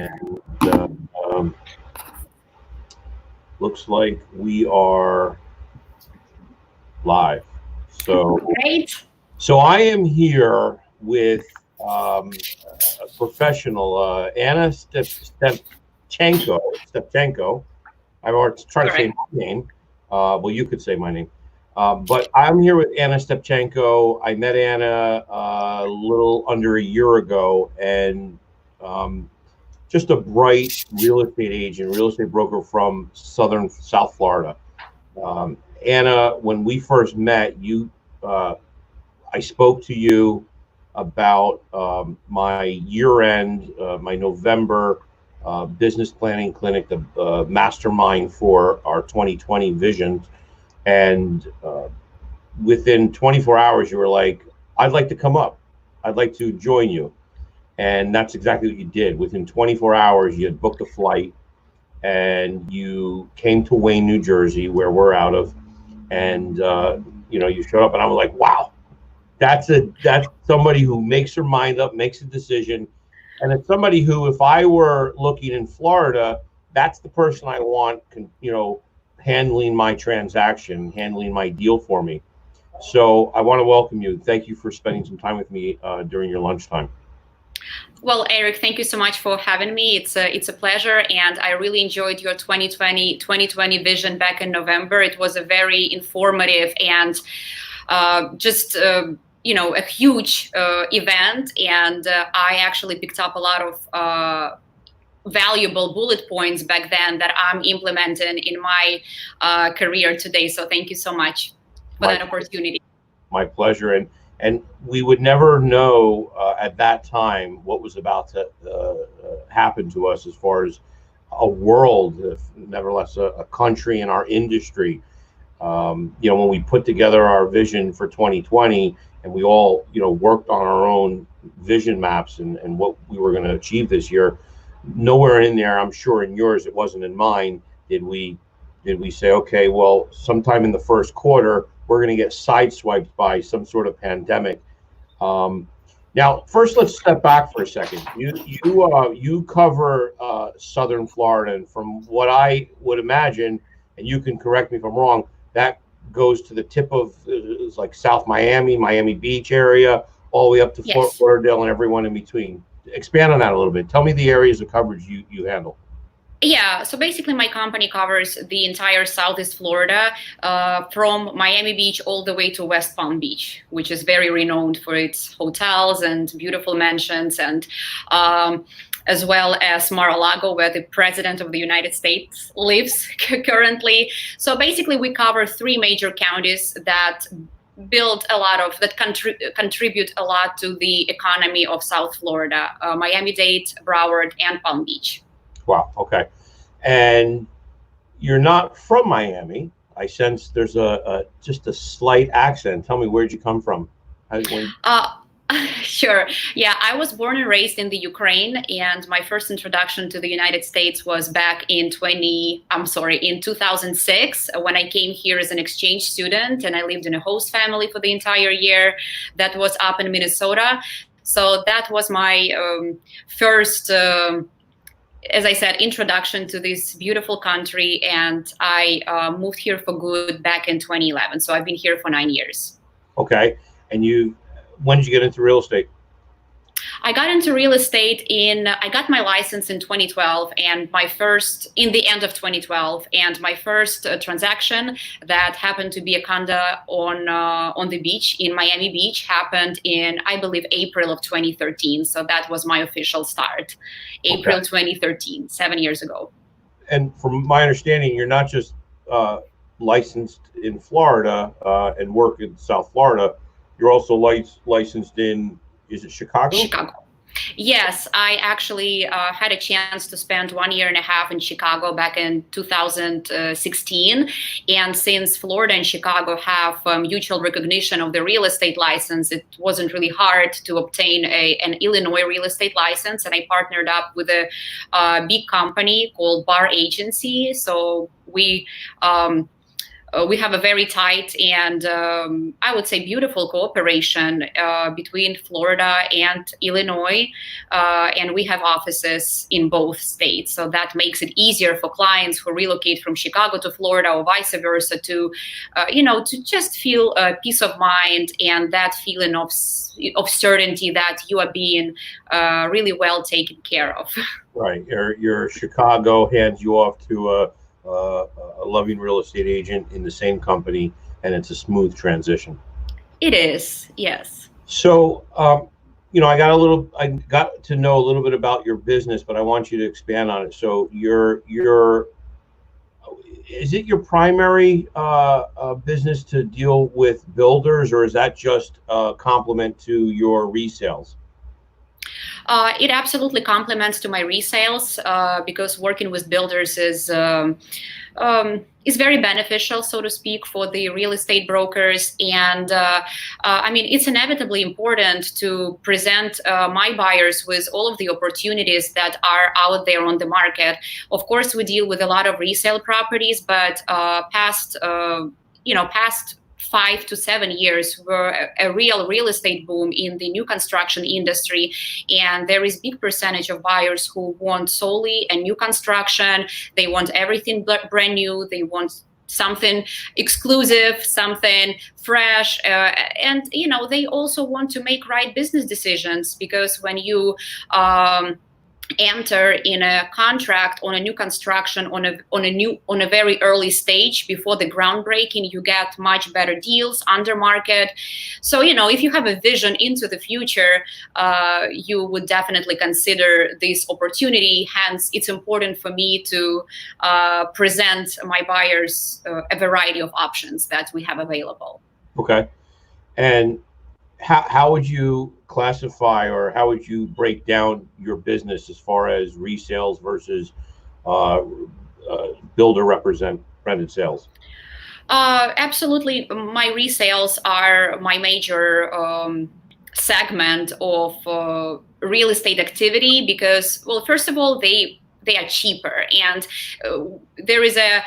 And um, looks like we are live. So, Great. so I am here with a professional, Anna Stepchenko. Stepchenko. I was trying to say Correct. my name. Well, you could say my name. But I'm here with Anna Stepchenko. I met Anna a little under a year ago, and um, just a bright real estate agent, real estate broker from southern South Florida. Anna, when we first met, uh, I spoke to you about my year end, my November business planning clinic, the mastermind for our 2020 vision. And within 24 hours, you were like, I'd like to come up, I'd like to join you. And that's exactly what you did. Within 24 hours, you had booked a flight and you came to Wayne, New Jersey, where we're out of. And, you showed up and I was like, wow, that's somebody who makes her mind up, makes a decision. And it's somebody who, if I were looking in Florida, that's the person I want, handling my transaction, handling my deal for me. So I want to welcome you. Thank you for spending some time with me during your lunchtime. Well, Eric, thank you so much for having me. It's a pleasure, and I really enjoyed your 2020 vision back in November. It was a very informative and just a huge event, and I actually picked up a lot of valuable bullet points back then that I'm implementing in my career today. So thank you so much for My that opportunity. my pleasure. And we would never know at that time what was about to happen to us as far as a world, if nevertheless a country and our industry. When we put together our vision for 2020 and we all, worked on our own vision maps and what we were going to achieve this year, nowhere in there, I'm sure in yours, it wasn't in mine, did we say, okay, well, sometime in the first quarter, we're going to get sideswiped by some sort of pandemic. Um, Now, first, let's step back for a second. You cover southern Florida, and from what I would imagine, and you can correct me if I'm wrong, that goes to the tip of it's like South Miami, Miami Beach area, all the way up to Fort Yes. Lauderdale and everyone in between. Expand on that a little bit. Tell me the areas of coverage you handle. Yeah, so basically, my company covers the entire Southeast Florida, from Miami Beach all the way to West Palm Beach, which is very renowned for its hotels and beautiful mansions, and as well as Mar-a-Lago, where the President of the United States lives currently. So basically, we cover three major counties that contribute a lot to the economy of South Florida: Miami-Dade, Broward, and Palm Beach. Wow. Okay. And you're not from Miami. I sense there's a just a slight accent. Tell me, where'd you come from? When Uh, sure. Yeah, I was born and raised in the Ukraine, and my first introduction to the United States was back in 2006, when I came here as an exchange student, and I lived in a host family for the entire year. That was up in Minnesota. So that was my first, as I said, introduction to this beautiful country, and I moved here for good back in 2011. So I've been here for 9 years. Okay. And when did you get into real estate? I got into real estate I got my license in 2012, and in the end of 2012, and my first transaction that happened to be a condo on the beach in Miami Beach happened in, I believe, April of 2013. So that was my official start, Okay. April 2013, 7 years ago. And from my understanding, you're not just uh, licensed in Florida and work in South Florida. You're also licensed in, is it Chicago? Chicago. Yes, I actually had a chance to spend 1 year and a half in Chicago back in 2016. And since Florida and Chicago have mutual recognition of the real estate license, it wasn't really hard to obtain an Illinois real estate license. And I partnered up with a big company called Bar Agency. So we we have a very tight and I would say beautiful cooperation between Florida and Illinois, and we have offices in both states. So that makes it easier for clients who relocate from Chicago to Florida or vice versa to, to just feel peace of mind and that feeling of certainty that you are being really well taken care of. Right. Your Chicago hands you off to a loving real estate agent in the same company, and it's a smooth transition. It is, yes. So, I got to know a little bit about your business, but I want you to expand on it. So, is it your primary business to deal with builders, or is that just a complement to your resales? It absolutely complements to my resales because working with builders is very beneficial, so to speak, for the real estate brokers. And it's inevitably important to present my buyers with all of the opportunities that are out there on the market. Of course, we deal with a lot of resale properties, but past 5 to 7 years were a real estate boom in the new construction industry. And there is a big percentage of buyers who want solely a new construction. They want everything brand new. They want something exclusive, something fresh. And they also want to make right business decisions, because when you enter in a contract on a new construction on a very early stage before the groundbreaking, you get much better deals under market. So if you have a vision into the future, you would definitely consider this opportunity. Hence, it's important for me to present my buyers a variety of options that we have available. Okay. And how would you classify, or how would you break down your business as far as resales versus builder represented sales? Absolutely. My resales are my major segment of real estate activity because, well, first of all, they are cheaper, and there is a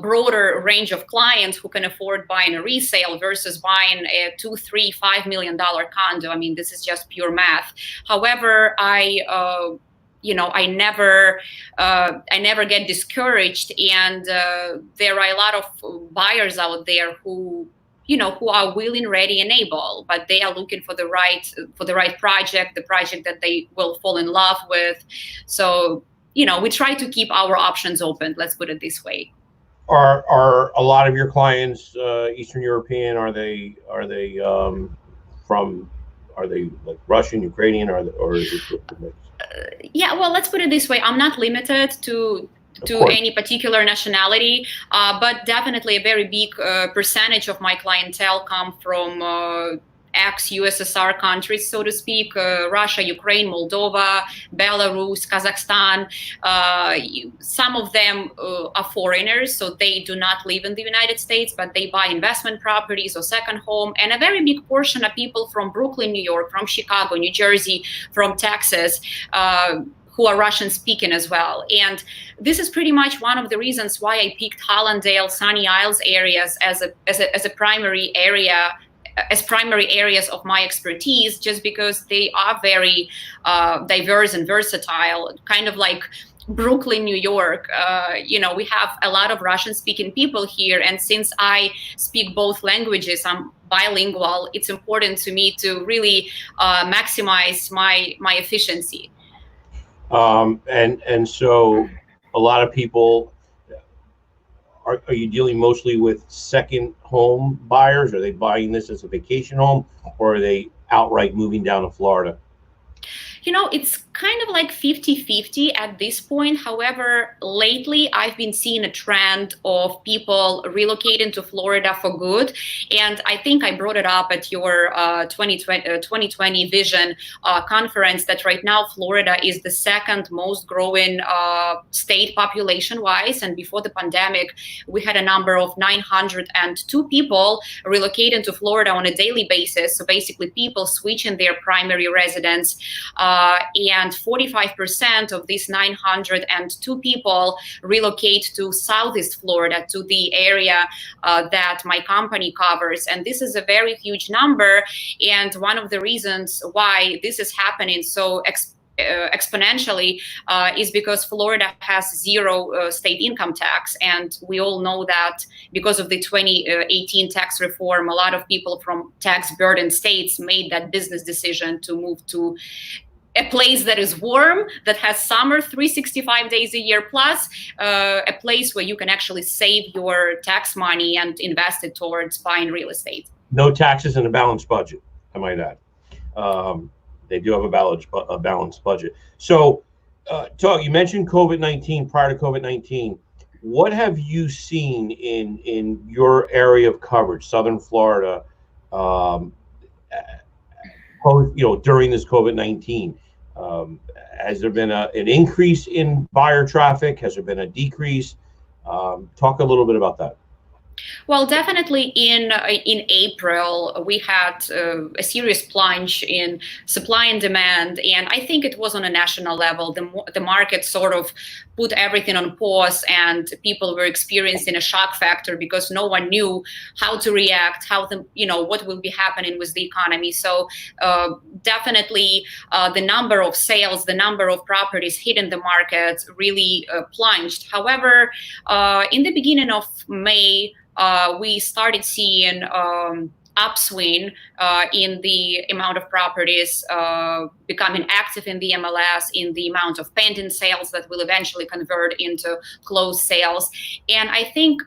broader range of clients who can afford buying a resale versus buying a $2, $3, $5 million condo. I mean, this is just pure math. However, I never get discouraged, and there are a lot of buyers out there who are willing, ready, and able, but they are looking for the right project, the project that they will fall in love with. So we try to keep our options open. Let's put it this way. Are a lot of your clients Eastern European? Are they like Russian, Ukrainian, or is it? Yeah, well, let's put it this way. I'm not limited to any particular nationality, but definitely a very big percentage of my clientele come from ex-USSR countries, so to speak, Russia, Ukraine, Moldova, Belarus, Kazakhstan. Some of them are foreigners, so they do not live in the United States, but they buy investment properties or second home. And a very big portion are people from Brooklyn, New York, from Chicago, New Jersey, from Texas, who are Russian speaking as well. And this is pretty much one of the reasons why I picked Hallandale, Sunny Isles areas as a primary area, as primary areas of my expertise, just because they are very diverse and versatile, kind of like Brooklyn, New York. We have a lot of Russian-speaking people here, and since I speak both languages, I'm bilingual, it's important to me to really maximize my efficiency. And so a lot of people, are you dealing mostly with second home buyers? Are they buying this as a vacation home, or are they outright moving down to Florida? It's kind of like 50-50 at this point. However, lately I've been seeing a trend of people relocating to Florida for good. And I think I brought it up at your 2020 Vision conference that right now Florida is the second most growing state population-wise. And before the pandemic, we had a number of 902 people relocating to Florida on a daily basis. So basically people switching their primary residence. And and 45% of these 902 people relocate to Southeast Florida, to the area that my company covers. And this is a very huge number. And one of the reasons why this is happening so exponentially is because Florida has zero state income tax. And we all know that because of the 2018 tax reform, a lot of people from tax burdened states made that business decision to move to a place that is warm, that has summer 365 days a year plus, a place where you can actually save your tax money and invest it towards buying real estate. No taxes and a balanced budget, I might add. They do have a balanced budget. So, you mentioned COVID-19. Prior to COVID-19, what have you seen in your area of coverage, Southern Florida, during this COVID-19? Has there been an increase in buyer traffic? Has there been a decrease? Talk a little bit about that. Well, definitely in April, we had a serious plunge in supply and demand. And I think it was on a national level. The market sort of put everything on pause, and people were experiencing a shock factor because no one knew how to react, what will be happening with the economy. So definitely the number of sales, the number of properties hitting the market really plunged. However, in the beginning of May, we started seeing upswing in the amount of properties becoming active in the MLS, in the amount of pending sales that will eventually convert into closed sales. And I think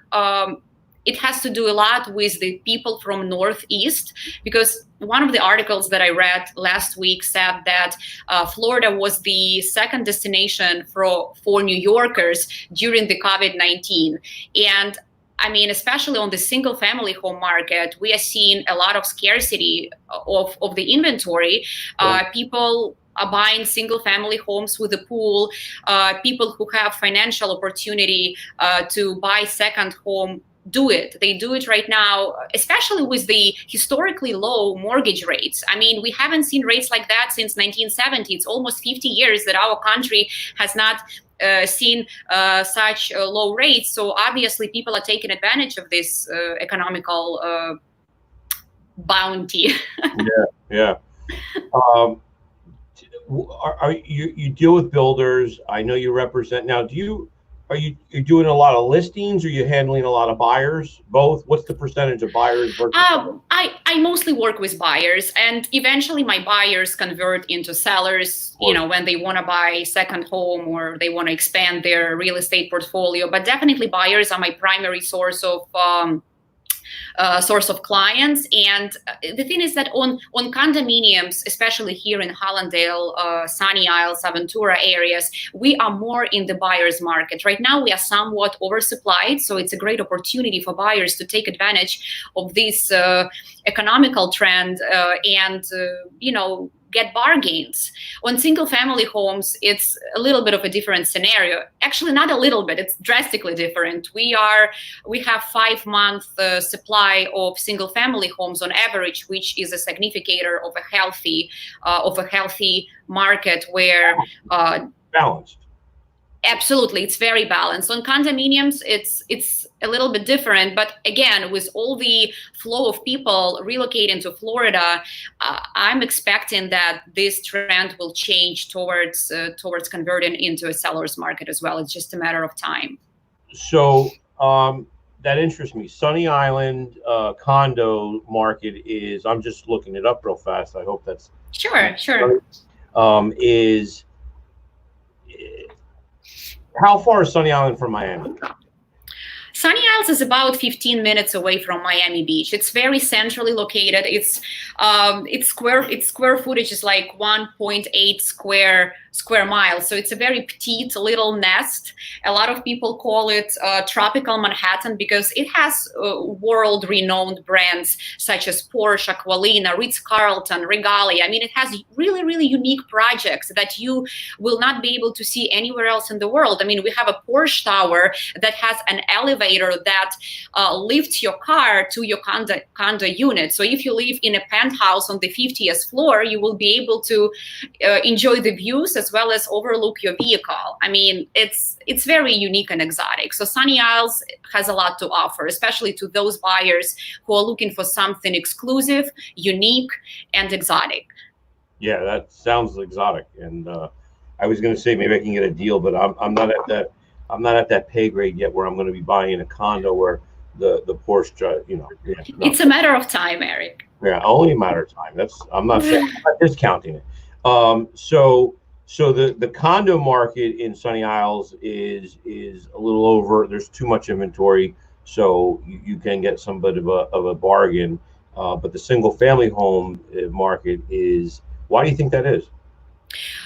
it has to do a lot with the people from Northeast, because one of the articles that I read last week said that Florida was the second destination for New Yorkers during the COVID-19. And I mean, especially on the single family home market, we are seeing a lot of scarcity of the inventory. People are buying single family homes with a pool. People who have financial opportunity to buy second home do it. They do it right now, especially with the historically low mortgage rates. I mean, we haven't seen rates like that since 1970. It's almost 50 years that our country has not seen such low rates. So obviously people are taking advantage of this economical bounty. Yeah. Are you deal with builders? I know you represent now. Are you doing a lot of listings? Or are you handling a lot of buyers? Both? What's the percentage of buyers versus I mostly work with buyers, and eventually my buyers convert into sellers, when they want to buy a second home or they want to expand their real estate portfolio. But definitely buyers are my primary source of clients. And the thing is that on condominiums, especially here in Hallandale, Sunny Isles, Aventura areas, we are more in the buyer's market. Right now, we are somewhat oversupplied, so it's a great opportunity for buyers to take advantage of this economical trend and get bargains. On single family homes, it's a little bit of a different scenario. Actually, not a little bit, it's drastically different. We have 5-month supply of single family homes on average, which is a significator of a healthy market where balanced. Absolutely, it's very balanced. On condominiums, it's a little bit different. But again, with all the flow of people relocating to Florida, I'm expecting that this trend will change towards converting into a seller's market as well. It's just a matter of time. So that interests me. Sunny Island condo market is. I'm just looking it up real fast. I hope that's sure. Is. How far is Sunny Island from Miami? Sunny Isles is about 15 minutes away from Miami Beach. It's very centrally located. Its square footage is like 1.8 square miles. So it's a very petite little nest. A lot of people call it tropical Manhattan because it has world-renowned brands such as Porsche, Aqualina, Ritz-Carlton, Regalia. I mean, it has really, really unique projects that you will not be able to see anywhere else in the world. I mean, we have a Porsche tower that has an elevator that lifts your car to your condo unit. So if you live in a penthouse on the 50th floor, you will be able to enjoy the views as well as overlook your vehicle. I mean, it's very unique and exotic. So Sunny Isles has a lot to offer, especially to those buyers who are looking for something exclusive, unique, and exotic. Yeah, that sounds exotic. And I was going to say maybe I can get a deal, but I'm not at that. I'm not at that pay grade yet where I'm going to be buying a condo where the Porsche, yeah, no. It's a matter of time, Eric. Yeah, only a matter of time. I'm not saying, I'm not discounting it. So the condo market in Sunny Isles is a little over. There's too much inventory, so you can get some bit of a bargain. But the single family home market is. Why do you think that is?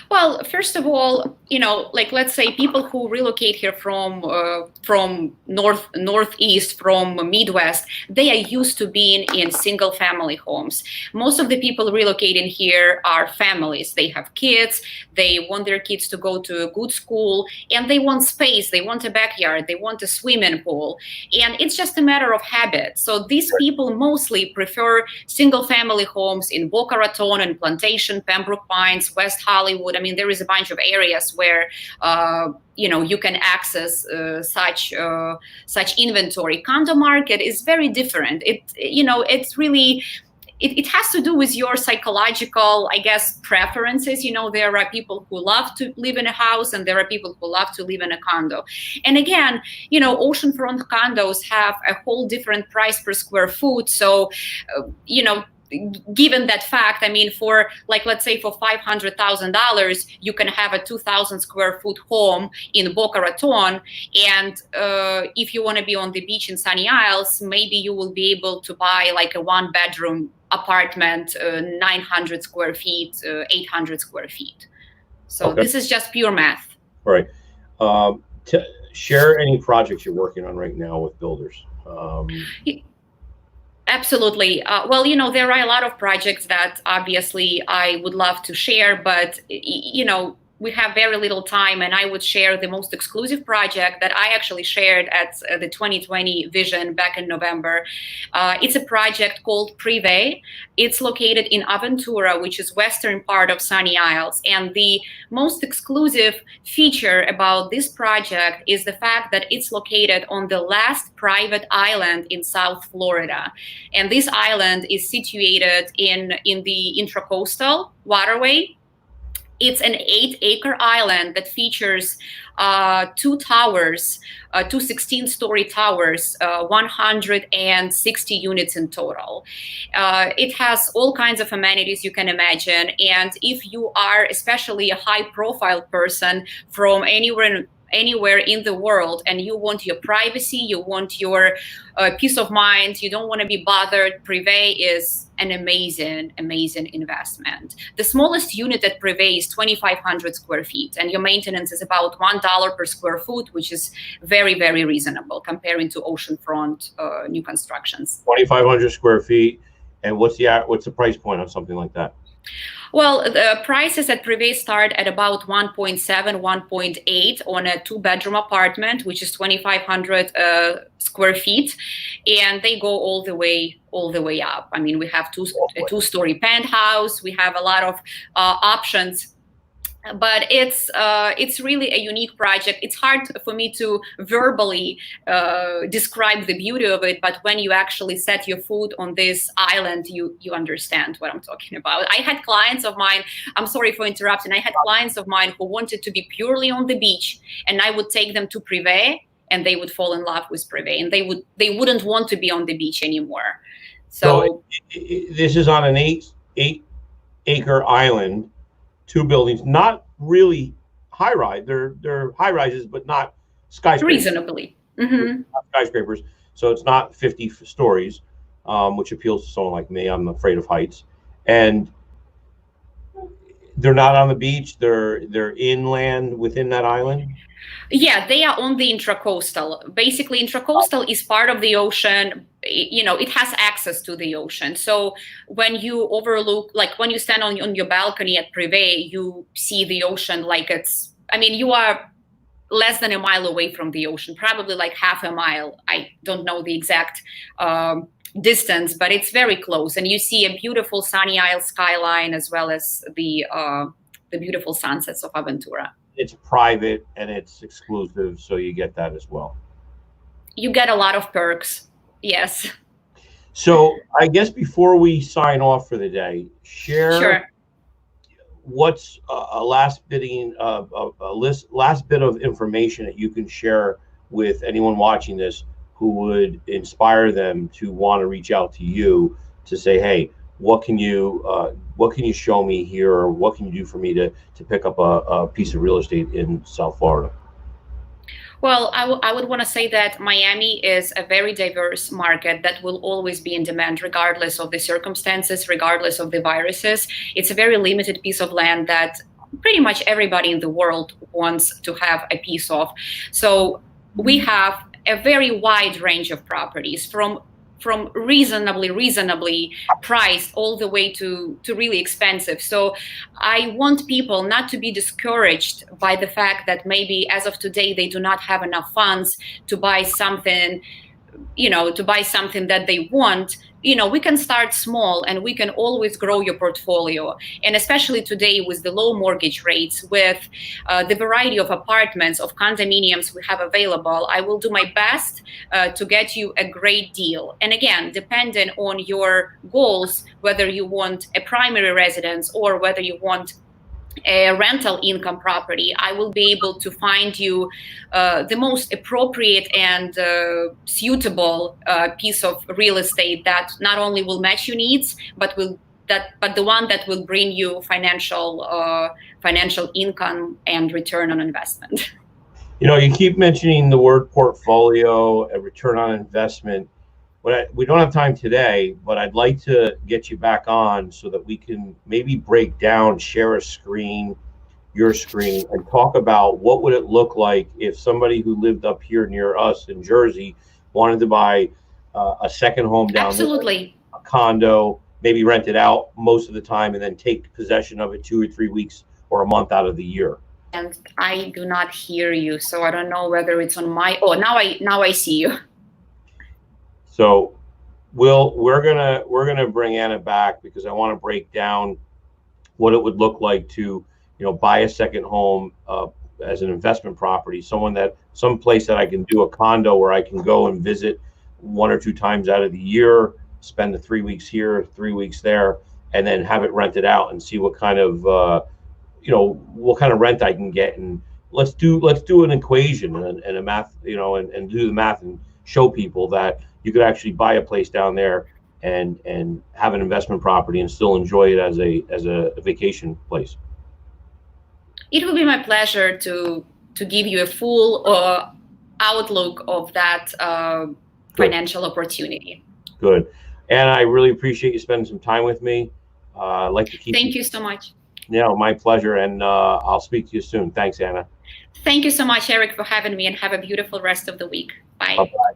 Well, first of all, like let's say people who relocate here from northeast, from Midwest, they are used to being in single family homes. Most of the people relocating here are families. They have kids. They want their kids to go to a good school, and they want space. They want a backyard. They want a swimming pool, and it's just a matter of habit. So these people mostly prefer single family homes in Boca Raton and Plantation, Pembroke Pines, West Hollywood. I mean, there is a bunch of areas where you can access such inventory. Condo market is very different. It's really. It has to do with your psychological, I guess, preferences. There are people who love to live in a house, and there are people who love to live in a condo. And again, oceanfront condos have a whole different price per square foot. So, given that fact, I mean, for let's say for $500,000, you can have a 2,000 square foot home in Boca Raton. And if you want to be on the beach in Sunny Isles, maybe you will be able to buy like a 1-bedroom apartment, 900 square feet, 800 square feet. So Okay. This is just pure math. All right. Share any projects you're working on right now with builders. Absolutely. Well, there are a lot of projects that obviously I would love to share, but, we have very little time, and I would share the most exclusive project that I actually shared at the 2020 Vision back in November. It's a project called Privé. It's located in Aventura, which is western part of Sunny Isles. And the most exclusive feature about this project is the fact that it's located on the last private island in South Florida. And this island is situated in the Intracoastal Waterway. It's an 8-acre island that features 2 towers, 2 16-story towers, 160 units in total. It has all kinds of amenities you can imagine. And if you are especially a high-profile person from anywhere in the world, and you want your privacy, you want your peace of mind, you don't want to be bothered, Privé is an amazing investment. The smallest unit at Privé is 2,500 square feet, and your maintenance is about $1 per square foot, which is very, very reasonable comparing to oceanfront new constructions. 2,500 square feet, and what's the price point on something like that? Well, the prices at Privé start at about 1.7, 1.8 on a 2-bedroom apartment, which is 2,500 square feet, and they go all the way up. I mean, we have a 2-story penthouse. We have a lot of options. But it's really a unique project. It's hard for me to verbally describe the beauty of it, but when you actually set your foot on this island, you understand what I'm talking about. I had clients of mine, I'm sorry for interrupting, I had clients of mine who wanted to be purely on the beach, and I would take them to Privé, and they would fall in love with Privé, and they wouldn't want to be on the beach anymore. So this is on an 8-acre island. 2 buildings, not really high rise. They're high rises, but not skyscrapers. Reasonably. Mm-hmm. Not skyscrapers. So it's not 50 stories, which appeals to someone like me. I'm afraid of heights. And they're not on the beach. They're inland within that island. Yeah, they are on the Intracoastal. Basically, Intracoastal is part of the ocean. It has access to the ocean. So when you overlook, like when you stand on your balcony at Privé, you see the ocean you are less than a mile away from the ocean, probably like half a mile. I don't know the exact distance, but it's very close. And you see a beautiful Sunny Isles skyline, as well as the the beautiful sunsets of Aventura. It's private and it's exclusive, so you get that as well. You get a lot of perks. Yes. So I guess before we sign off for the day, share Sure. what's a last last bit of information that you can share with anyone watching this who would inspire them to want to reach out to you to say, hey, what can you show me here, or what can you do for me to pick up a piece of real estate in South Florida? Well, I would want to say that Miami is a very diverse market that will always be in demand, regardless of the circumstances, regardless of the viruses. It's a very limited piece of land that pretty much everybody in the world wants to have a piece of. So we have a very wide range of properties, from reasonably priced all the way to really expensive. So I want people not to be discouraged by the fact that maybe as of today they do not have enough funds to buy something, that they want. We can start small and we can always grow your portfolio. And especially today with the low mortgage rates, with the variety of apartments, of condominiums we have available, I will do my best to get you a great deal. And again, depending on your goals, whether you want a primary residence or whether you want a rental income property, I will be able to find you the most appropriate and suitable piece of real estate that not only will match your needs, but the one that will bring you financial income and return on investment. You keep mentioning the word portfolio and return on investment. We don't have time today, but I'd like to get you back on so that we can maybe break down, share a screen, your screen, and talk about what would it look like if somebody who lived up here near us in Jersey wanted to buy a second home down Absolutely. there, a condo, maybe rent it out most of the time, and then take possession of it 2 or 3 weeks or a month out of the year. And I do not hear you, so I don't know whether it's on my. Oh, now I see you. So we're gonna bring Anna back because I want to break down what it would look like to buy a second home as an investment property, some place that I can do a condo where I can go and visit 1 or 2 times out of the year, spend the 3 weeks here, 3 weeks there, and then have it rented out and see what kind of rent I can get. And let's do an equation and a math, and do the math and show people that you could actually buy a place down there and have an investment property and still enjoy it as a vacation place. It will be my pleasure to give you a full outlook of that financial opportunity. Good. And I really appreciate you spending some time with me. I'd like to keep. Thank you so much. Yeah, my pleasure. And I'll speak to you soon. Thanks, Anna. Thank you so much, Eric, for having me, and have a beautiful rest of the week. Bye. Bye-bye.